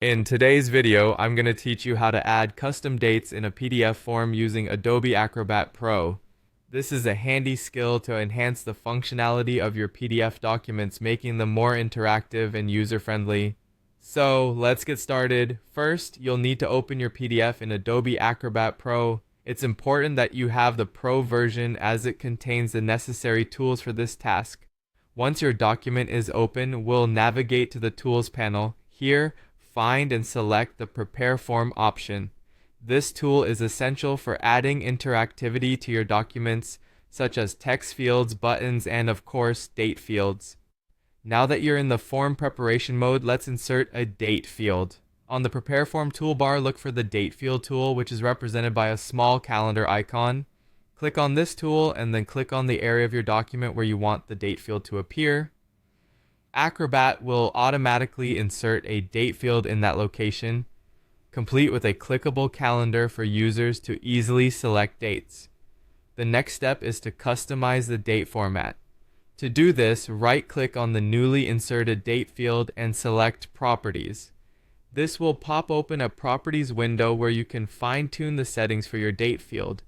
In today's video, I'm going to teach you how to add custom dates in a PDF form using Adobe Acrobat Pro. This is a handy skill to enhance the functionality of your PDF documents, making them more interactive and user-friendly. So let's get started. First, you'll need to open your PDF in Adobe Acrobat Pro. It's important that you have the Pro version as it contains the necessary tools for this task. Once your document is open, we'll navigate to the Tools panel. Here, find and select the Prepare Form option. This tool is essential for adding interactivity to your documents, such as text fields, buttons, and of course, date fields. Now that you're in the form preparation mode, let's insert a date field. On the Prepare Form toolbar, look for the Date Field tool, which is represented by a small calendar icon. Click on this tool and then click on the area of your document where you want the date field to appear. Acrobat will automatically insert a date field in that location, complete with a clickable calendar for users to easily select dates. The next step is to customize the date format. To do this, right-click on the newly inserted date field and select Properties. This will pop open a Properties window where you can fine-tune the settings for your date field.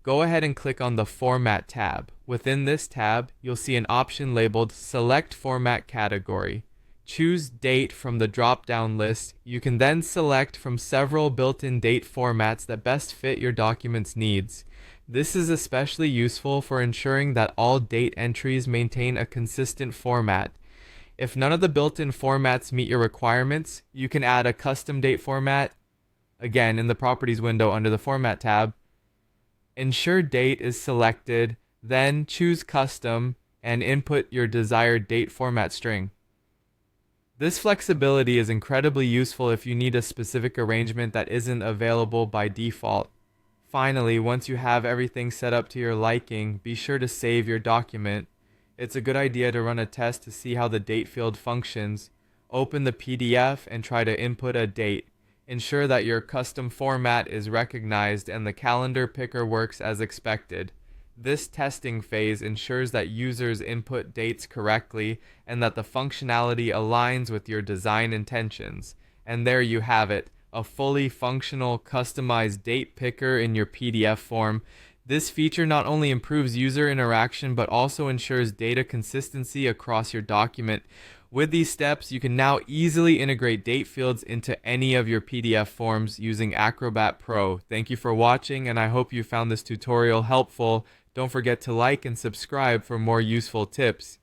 Go ahead and click on the Format tab. Within this tab, you'll see an option labeled Select Format Category. Choose Date from the drop-down list. You can then select from several built-in date formats that best fit your document's needs. This is especially useful for ensuring that all date entries maintain a consistent format. If none of the built-in formats meet your requirements, you can add a custom date format, again in the Properties window under the Format tab. Ensure Date is selected, then choose Custom and input your desired date format string. This flexibility is incredibly useful if you need a specific arrangement that isn't available by default. Finally, once you have everything set up to your liking, be sure to save your document. It's a good idea to run a test to see how the date field functions. Open the PDF and try to input a date. Ensure that your custom format is recognized and the calendar picker works as expected. This testing phase ensures that users input dates correctly and that the functionality aligns with your design intentions. And there you have it, a fully functional, customized date picker in your PDF form. This feature not only improves user interaction but also ensures data consistency across your document. With these steps, you can now easily integrate date fields into any of your PDF forms using Acrobat Pro. Thank you for watching, and I hope you found this tutorial helpful. Don't forget to like and subscribe for more useful tips.